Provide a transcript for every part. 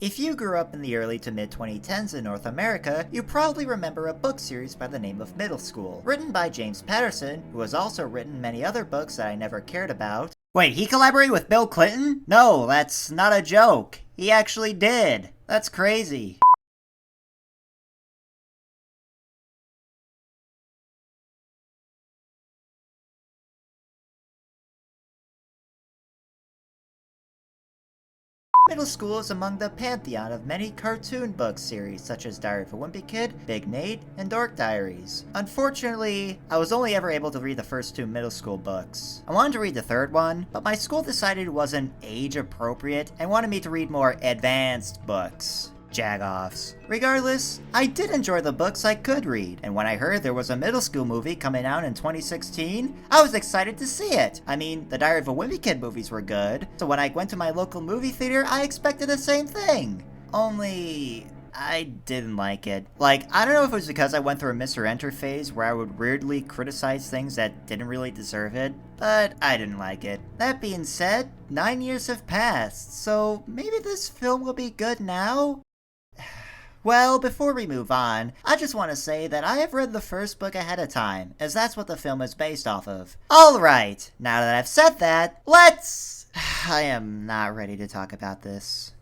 If you grew up in the early to mid-2010s in North America, you probably remember a book series by the name of Middle School, written by James Patterson, who has also written many other books that I never cared about. Wait, he collaborated with Bill Clinton? No, that's not a joke. He actually did. That's crazy. Middle School is among the pantheon of many cartoon book series such as Diary of a Wimpy Kid, Big Nate, and Dork Diaries. Unfortunately, I was only ever able to read the first two Middle School books. I wanted to read the third one, but my school decided it wasn't age appropriate and wanted me to read more advanced books. Jagoffs. Regardless, I did enjoy the books I could read, and when I heard there was a Middle School movie coming out in 2016, I was excited to see it. I mean, the Diary of a Wimpy Kid movies were good, so when I went to my local movie theater, I expected the same thing. Only, I didn't like it. Like, I don't know if it was because I went through a Mr. Enter phase where I would weirdly criticize things that didn't really deserve it, but I didn't like it. That being said, 9 years have passed, so maybe this film will be good now? Well, before we move on, I just want to say that I have read the first book ahead of time, as that's what the film is based off of. Alright, now that I've said that, let's... I am not ready to talk about this.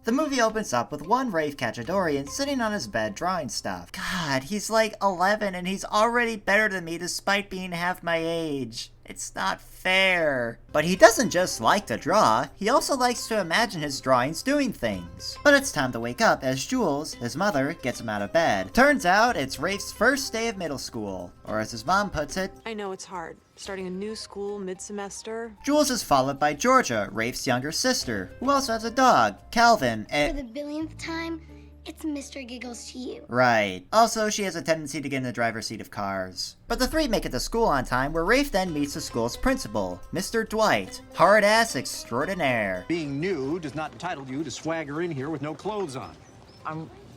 The movie opens up with one Rafe Kachadorian sitting on his bed drawing stuff. God, he's like 11 and he's already better than me despite being half my age. It's not fair. But he doesn't just like to draw, he also likes to imagine his drawings doing things. But it's time to wake up as Jules, his mother, gets him out of bed. Turns out it's Rafe's first day of middle school, or as his mom puts it, I know it's hard, starting a new school mid-semester. Jules is followed by Georgia, Rafe's younger sister, who also has a dog, Calvin, and... For the billionth time, it's Mr. Giggles to you. Right. Also, she has a tendency to get in the driver's seat of cars. But the three make it to school on time, where Rafe then meets the school's principal, Mr. Dwight, hard-ass extraordinaire. Being new does not entitle you to swagger in here with no clothes on.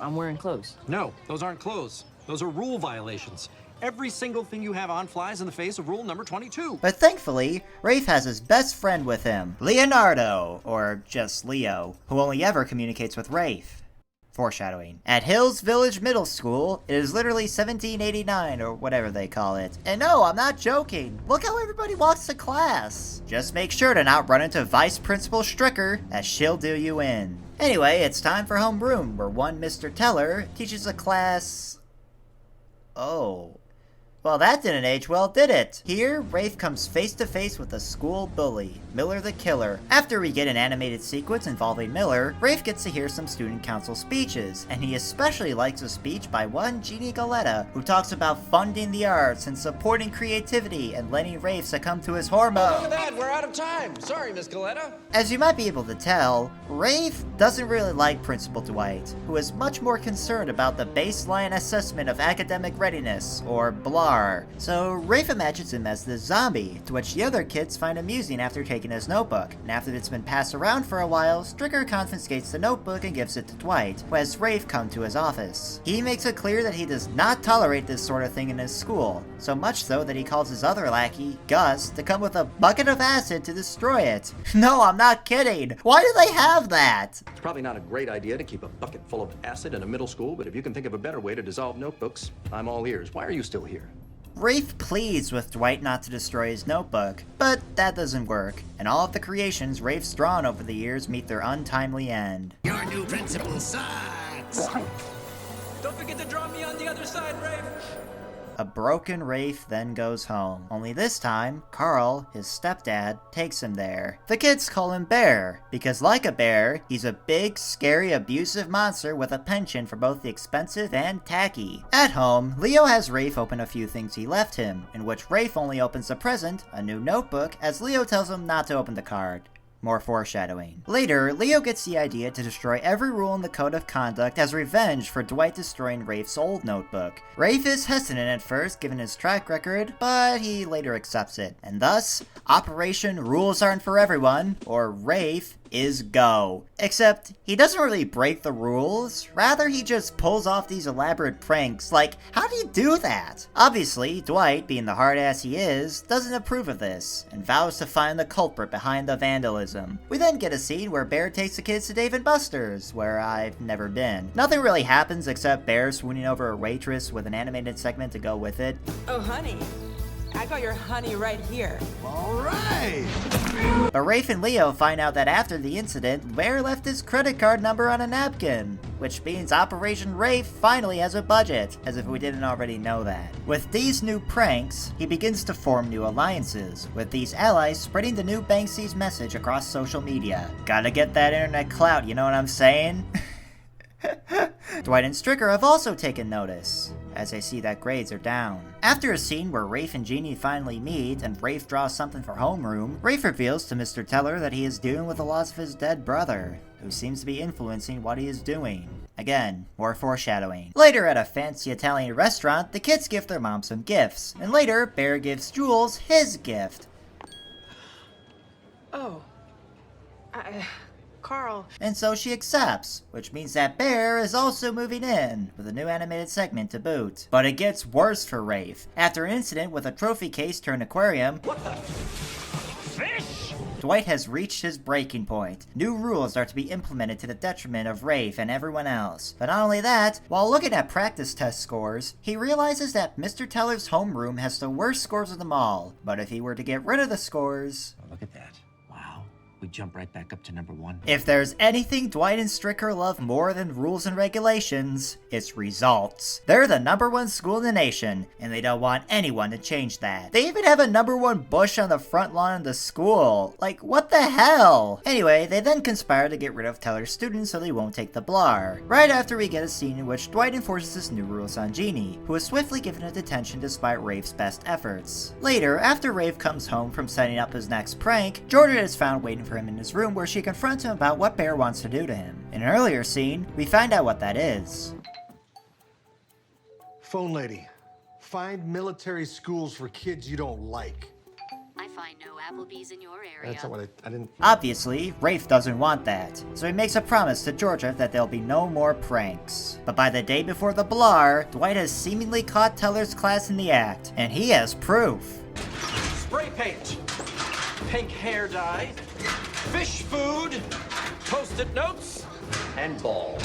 I'm wearing clothes. No, those aren't clothes. Those are rule violations. Every single thing you have on flies in the face of rule number 22. But thankfully, Rafe has his best friend with him, Leonardo, or just Leo, who only ever communicates with Rafe. Foreshadowing. At Hills Village Middle School, it is literally 1789 or whatever they call it. And no, I'm not joking. Look how everybody walks to class. Just make sure to not run into Vice Principal Stricker, as she'll do you in. Anyway, it's time for homeroom, where one Mr. Teller teaches a class... Oh. Well, that didn't age well, did it? Here, Rafe comes face to face with a school bully, Miller the Killer. After we get an animated sequence involving Miller, Rafe gets to hear some student council speeches, and he especially likes a speech by one Jeannie Galetta, who talks about funding the arts and supporting creativity and letting Rafe succumb to his hormones. Look at that, we're out of time. Sorry, Miss Galetta. As you might be able to tell, Rafe doesn't really like Principal Dwight, who is much more concerned about the baseline assessment of academic readiness, or BLAR. So Rafe imagines him as this zombie, to which the other kids find amusing after taking his notebook. And after it's been passed around for a while, Stricker confiscates the notebook and gives it to Dwight, who has Rafe come to his office. He makes it clear that he does not tolerate this sort of thing in his school, so much so that he calls his other lackey, Gus, to come with a bucket of acid to destroy it. No, I'm not kidding. Why do they have that? It's probably not a great idea to keep a bucket full of acid in a middle school, but if you can think of a better way to dissolve notebooks, I'm all ears. Why are you still here? Rafe pleads with Dwight not to destroy his notebook, but that doesn't work, and all of the creations Rafe's drawn over the years meet their untimely end. Your new principal sucks! Don't forget to draw me on the other side, Rafe! A broken Rafe then goes home. Only this time, Carl, his stepdad, takes him there. The kids call him Bear, because like a bear, he's a big, scary, abusive monster with a penchant for both the expensive and tacky. At home, Leo has Rafe open a few things he left him, in which Rafe only opens the present, a new notebook, as Leo tells him not to open the card. More foreshadowing. Later, Leo gets the idea to destroy every rule in the code of conduct as revenge for Dwight destroying Rafe's old notebook. Rafe is hesitant at first given his track record, but he later accepts it. And thus, Operation Rules Aren't For Everyone, or Rafe, is go. Except, he doesn't really break the rules, rather he just pulls off these elaborate pranks. Like, how do you do that? Obviously, Dwight, being the hard ass he is, doesn't approve of this, and vows to find the culprit behind the vandalism. We then get a scene where Bear takes the kids to Dave & Buster's, where I've never been. Nothing really happens except Bear swooning over a waitress with an animated segment to go with it. Oh, honey. I got your honey right here. All right. But Rafe and Leo find out that after the incident, Bear left his credit card number on a napkin, which means Operation Rafe finally has a budget, as if we didn't already know that. With these new pranks, he begins to form new alliances, with these allies spreading the new Banksy's message across social media. Gotta get that internet clout, you know what I'm saying? Dwight and Stricker have also taken notice, as they see that grades are down. After a scene where Rafe and Jeannie finally meet, and Rafe draws something for homeroom, Rafe reveals to Mr. Teller that he is dealing with the loss of his dead brother, who seems to be influencing what he is doing. Again, more foreshadowing. Later at a fancy Italian restaurant, the kids give their mom some gifts, and later, Bear gives Jules his gift. Oh. Carl. And so she accepts, which means that Bear is also moving in, with a new animated segment to boot. But it gets worse for Rafe. After an incident with a trophy case turned aquarium, What the? Fish? Dwight has reached his breaking point. New rules are to be implemented to the detriment of Rafe and everyone else. But not only that, while looking at practice test scores, he realizes that Mr. Teller's homeroom has the worst scores of them all. But if he were to get rid of the scores... Oh, look at that. Wow. We jump right back up to number 1. If there's anything Dwight and Stricker love more than rules and regulations, it's results. They're the #1 school in the nation, and they don't want anyone to change that. They even have a #1 bush on the front lawn of the school. Like, what the hell? Anyway, they then conspire to get rid of Teller's students so they won't take the blar. Right after we get a scene in which Dwight enforces his new rules on Jeannie, who is swiftly given a detention despite Rafe's best efforts. Later, after Rafe comes home from setting up his next prank, Georgia is found waiting for him in his room where she confronts him about what Bear wants to do to him. In an earlier scene, we find out what that is. Phone lady, find military schools for kids you don't like. I find no Applebee's in your area. That's not what I didn't... Obviously, Rafe doesn't want that, so he makes a promise to Georgia that there'll be no more pranks. But by the day before the blar, Dwight has seemingly caught Teller's class in the act, and he has proof. Spray paint, pink hair dye, fish food, post-it notes, and balls.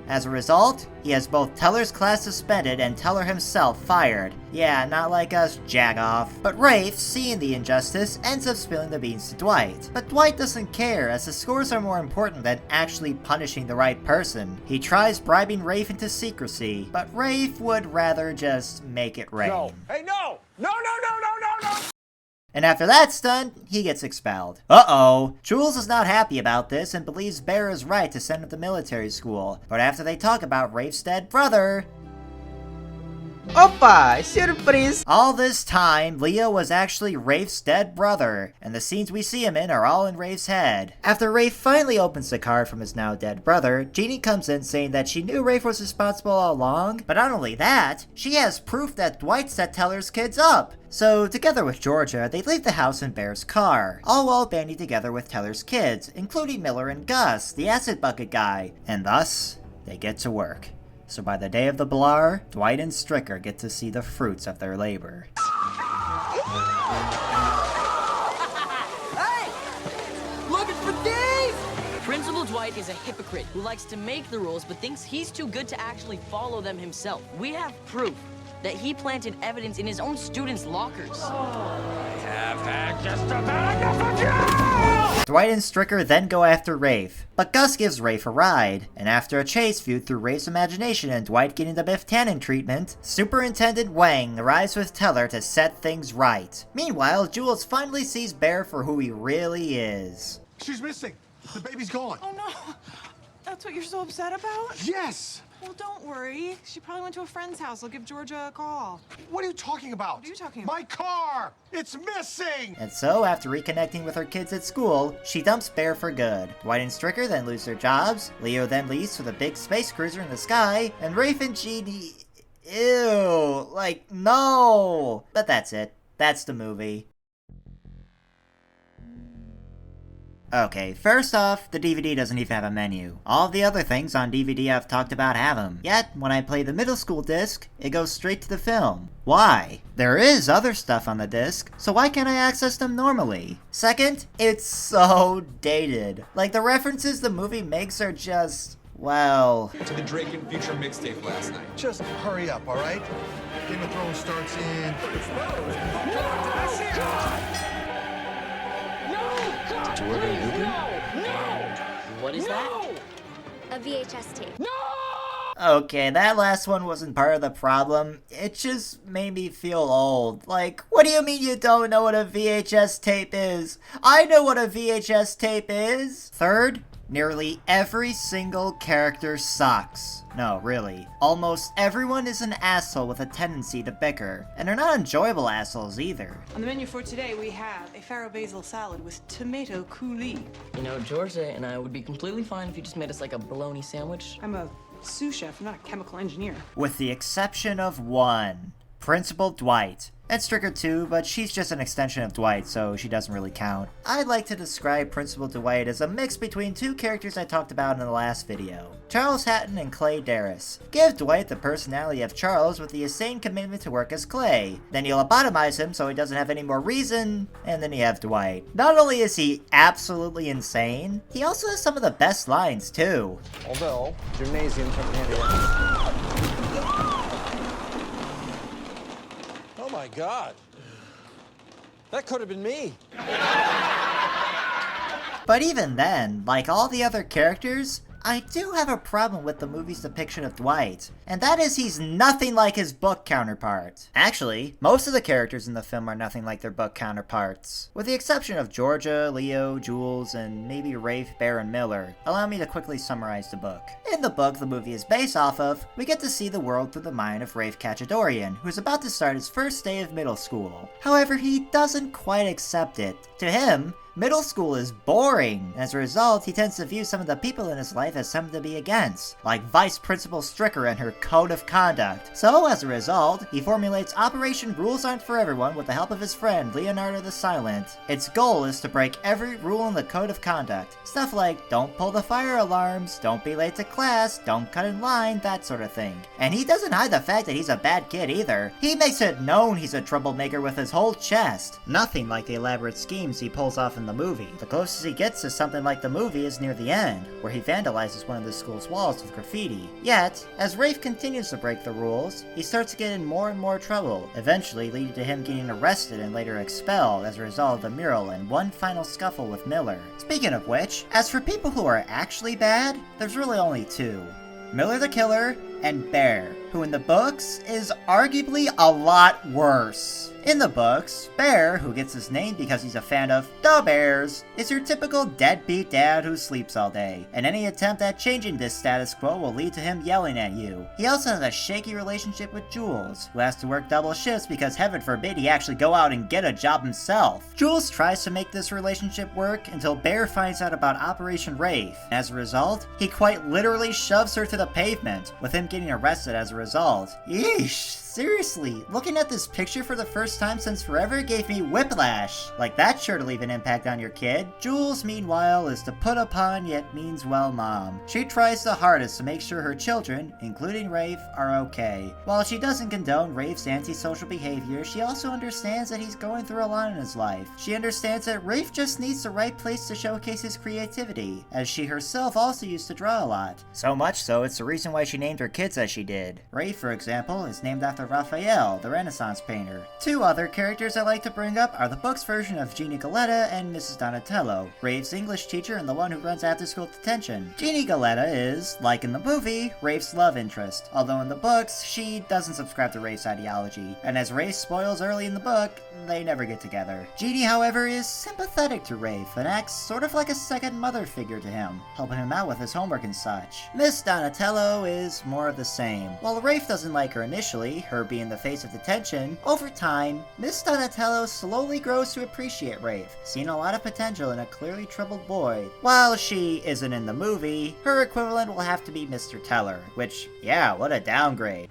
As a result, he has both Teller's class suspended and Teller himself fired. Yeah, not like us, jagoff. But Rafe, seeing the injustice, ends up spilling the beans to Dwight. But Dwight doesn't care, as the scores are more important than actually punishing the right person. He tries bribing Rafe into secrecy, but Rafe would rather just make it rain. No. Hey, no! No, no, no, no, no, no! And after that's done, he gets expelled. Uh-oh. Jules is not happy about this and believes Bear is right to send him to military school. But after they talk about Rafe's dead brother... Opa! Surprise! All this time, Leo was actually Rafe's dead brother, and the scenes we see him in are all in Rafe's head. After Rafe finally opens the card from his now dead brother, Jeannie comes in saying that she knew Rafe was responsible all along, but not only that, she has proof that Dwight set Teller's kids up. So, together with Georgia, they leave the house in Bear's car, all while banding together with Teller's kids, including Miller and Gus, the acid bucket guy, and thus, they get to work. So by the day of the blar, Dwight and Stricker get to see the fruits of their labor. Hey! Looking for Dave! Principal Dwight is a hypocrite who likes to make the rules but thinks he's too good to actually follow them himself. We have proof that he planted evidence in his own students' lockers. Dwight and Stricker then go after Rafe, but Gus gives Rafe a ride, and after a chase viewed through Rafe's imagination and Dwight getting the Biff Tannen treatment, Superintendent Wang arrives with Teller to set things right. Meanwhile, Jules finally sees Bear for who he really is. She's missing. The baby's gone. Oh, no. That's what you're so upset about? Yes! Well, don't worry. She probably went to a friend's house. I'll give Georgia a call. What are you talking about? What are you talking about? My car! It's missing! And so, after reconnecting with her kids at school, she dumps Bear for good. Dwight and Stricker then lose their jobs, Leo then leaves for the big space cruiser in the sky, and Rafe and Jeannie... Ew, like, no! But that's it. That's the movie. Okay, first off, the DVD doesn't even have a menu. All of the other things on DVD I've talked about have them. Yet, when I play the middle school disc, it goes straight to the film. Why? There is other stuff on the disc, so why can't I access them normally? Second, it's so dated. Like, the references the movie makes are just... well... To the Drake and Future mixtape last night. Just hurry up, all right? Game of Thrones starts in... What is that? A VHS tape. Okay, that last one wasn't part of the problem. It just made me feel old. Like, what do you mean you don't know what a VHS tape is? I know what a VHS tape is! Third, nearly every single character sucks. No, really. Almost everyone is an asshole with a tendency to bicker. And they're not enjoyable assholes either. On the menu for today, we have a farro basil salad with tomato coulis. You know, Georgia and I would be completely fine if you just made us like a bologna sandwich. I'm a sous chef, not a chemical engineer. With the exception of one. Principal Dwight. It's Stricker too, but she's just an extension of Dwight, so she doesn't really count. I'd like to describe Principal Dwight as a mix between two characters I talked about in the last video. Charles Hatton and Clay Darris. Give Dwight the personality of Charles with the insane commitment to work as Clay. Then you lobotomize him so he doesn't have any more reason, and then you have Dwight. Not only is he absolutely insane, he also has some of the best lines too. Although, gymnasium comes in handy. Oh my God. That could have been me. But even then, like all the other characters, I do have a problem with the movie's depiction of Dwight, and that is he's nothing like his book counterpart. Actually, most of the characters in the film are nothing like their book counterparts, with the exception of Georgia, Leo, Jules, and maybe Rafe, Bear, and Miller. Allow me to quickly summarize the book. In the book the movie is based off of, we get to see the world through the mind of Rafe Cachadorian, who is about to start his first day of middle school. However, he doesn't quite accept it. To him, middle school is boring. As a result, he tends to view some of the people in his life as something to be against, like Vice Principal Stricker and her code of conduct. So, as a result, he formulates Operation Rules Aren't For Everyone with the help of his friend, Leonardo the Silent. Its goal is to break every rule in the code of conduct. Stuff like, don't pull the fire alarms, don't be late to class, don't cut in line, that sort of thing. And he doesn't hide the fact that he's a bad kid either. He makes it known he's a troublemaker with his whole chest. Nothing like the elaborate schemes he pulls off in the movie. The closest he gets to something like the movie is near the end, where he vandalizes one of the school's walls with graffiti. Yet, as Rafe continues to break the rules, he starts to get in more and more trouble, eventually leading to him getting arrested and later expelled as a result of the mural and one final scuffle with Miller. Speaking of which, as for people who are actually bad, there's really only two. Miller the Killer and Bear, who in the books is arguably a lot worse. In the books, Bear, who gets his name because he's a fan of the Bears, is your typical deadbeat dad who sleeps all day, and any attempt at changing this status quo will lead to him yelling at you. He also has a shaky relationship with Jules, who has to work double shifts because heaven forbid he actually go out and get a job himself. Jules tries to make this relationship work until Bear finds out about Operation Rafe. As a result, he quite literally shoves her to the pavement, with him getting arrested as a result. Yeesh. Seriously, looking at this picture for the first time since forever gave me whiplash. Like that's sure to leave an impact on your kid. Jules, meanwhile, is the put upon yet means well mom. She tries the hardest to make sure her children, including Rafe, are okay. While she doesn't condone Rafe's antisocial behavior, she also understands that he's going through a lot in his life. She understands that Rafe just needs the right place to showcase his creativity, as she herself also used to draw a lot. So much so, it's the reason why she named her kids as she did. Rafe, for example, is named after Raphael, the Renaissance painter. Two other characters I like to bring up are the book's version of Jeannie Galetta and Mrs. Donatello, Rafe's English teacher and the one who runs after-school detention. Jeannie Galetta is, like in the movie, Rafe's love interest, although in the books, she doesn't subscribe to Rafe's ideology, and as Rafe spoils early in the book, they never get together. Jeannie, however, is sympathetic to Rafe and acts sort of like a second mother figure to him, helping him out with his homework and such. Miss Donatello is more of the same. While Rafe doesn't like her initially, her being the face of detention, over time, Miss Donatello slowly grows to appreciate Rafe, seeing a lot of potential in a clearly troubled boy. While she isn't in the movie, her equivalent will have to be Mr. Teller, which, yeah, what a downgrade.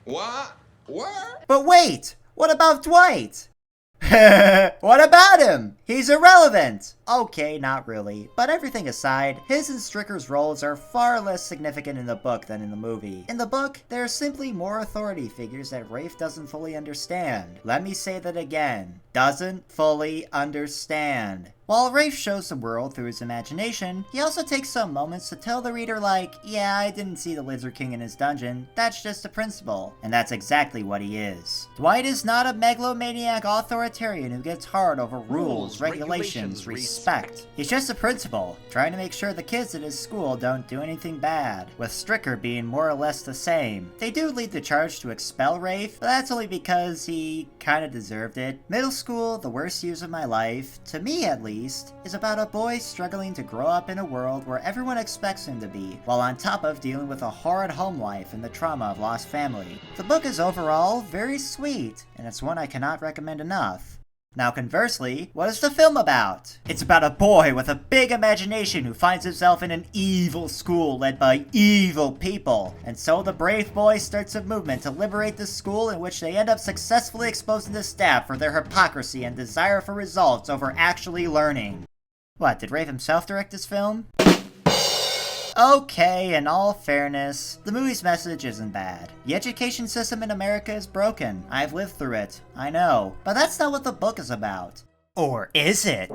What? Where? But wait! What about Dwight? What about him? He's irrelevant! Okay, not really. But everything aside, his and Stricker's roles are far less significant in the book than in the movie. In the book, there are simply more authority figures that Rafe doesn't fully understand. Let me say that again. Doesn't fully understand. While Rafe shows the world through his imagination, he also takes some moments to tell the reader like, yeah, I didn't see the Lizard King in his dungeon, that's just a principal. And that's exactly what he is. Dwight is not a megalomaniac authoritarian who gets hard over rules, regulations, respect. He's just a principal, trying to make sure the kids at his school don't do anything bad, with Stricker being more or less the same. They do lead the charge to expel Rafe, but that's only because he kinda deserved it. Middle school, the worst years of my life, to me at least, is about a boy struggling to grow up in a world where everyone expects him to be, while on top of dealing with a horrid home life and the trauma of lost family. The book is overall very sweet, and it's one I cannot recommend enough. Now conversely, what is the film about? It's about a boy with a big imagination who finds himself in an evil school led by evil people. And so the brave boy starts a movement to liberate the school, in which they end up successfully exposing the staff for their hypocrisy and desire for results over actually learning. What, did Rafe himself direct this film? Okay, in all fairness, the movie's message isn't bad. The education system in America is broken. I've lived through it. I know. But that's not what the book is about. Or is it?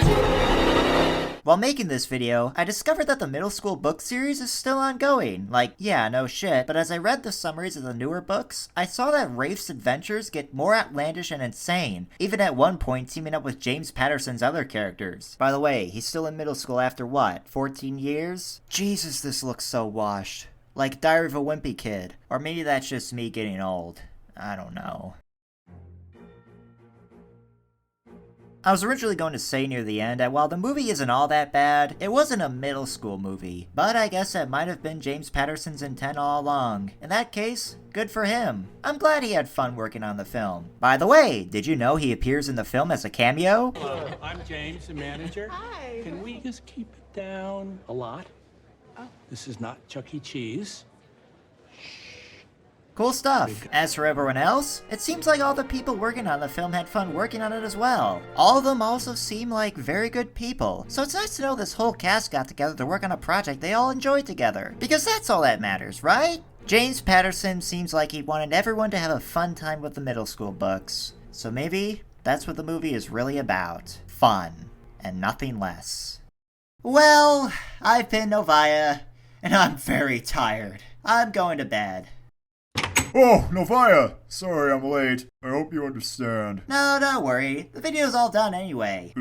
While making this video, I discovered that the middle school book series is still ongoing. Like, yeah, no shit, but as I read the summaries of the newer books, I saw that Rafe's adventures get more outlandish and insane, even at one point teaming up with James Patterson's other characters. By the way, he's still in middle school after what, 14 years? Jesus, this looks so washed. Like Diary of a Wimpy Kid. Or maybe that's just me getting old. I don't know. I was originally going to say near the end that while the movie isn't all that bad, it wasn't a middle school movie. But I guess that might have been James Patterson's intent all along. In that case, good for him. I'm glad he had fun working on the film. By the way, did you know he appears in the film as a cameo? Hello, I'm James, the manager. Hi. Can we just keep it down a lot? Oh. This is not Chuck E. Cheese. Cool stuff. As for everyone else, it seems like all the people working on the film had fun working on it as well. All of them also seem like very good people, so it's nice to know this whole cast got together to work on a project they all enjoyed together. Because that's all that matters, right? James Patterson seems like he wanted everyone to have a fun time with the middle school books. So maybe that's what the movie is really about. Fun. And nothing less. Well, I've been Novaya, and I'm very tired. I'm going to bed. Oh, Novaya! Sorry I'm late. I hope you understand. No, don't worry. The video's all done anyway.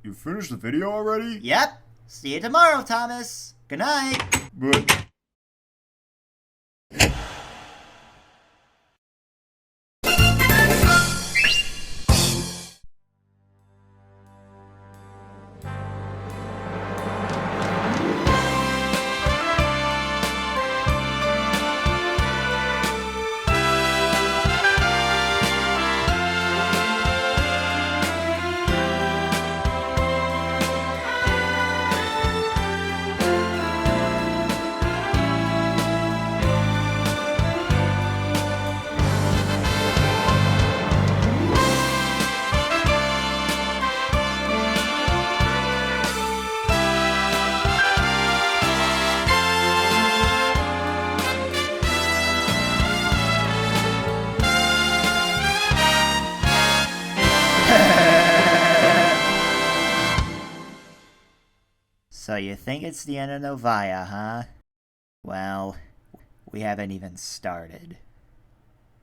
You finished the video already? Yep. See you tomorrow, Thomas. Good night. But... So you think it's the end of Novaya, huh? Well, we haven't even started.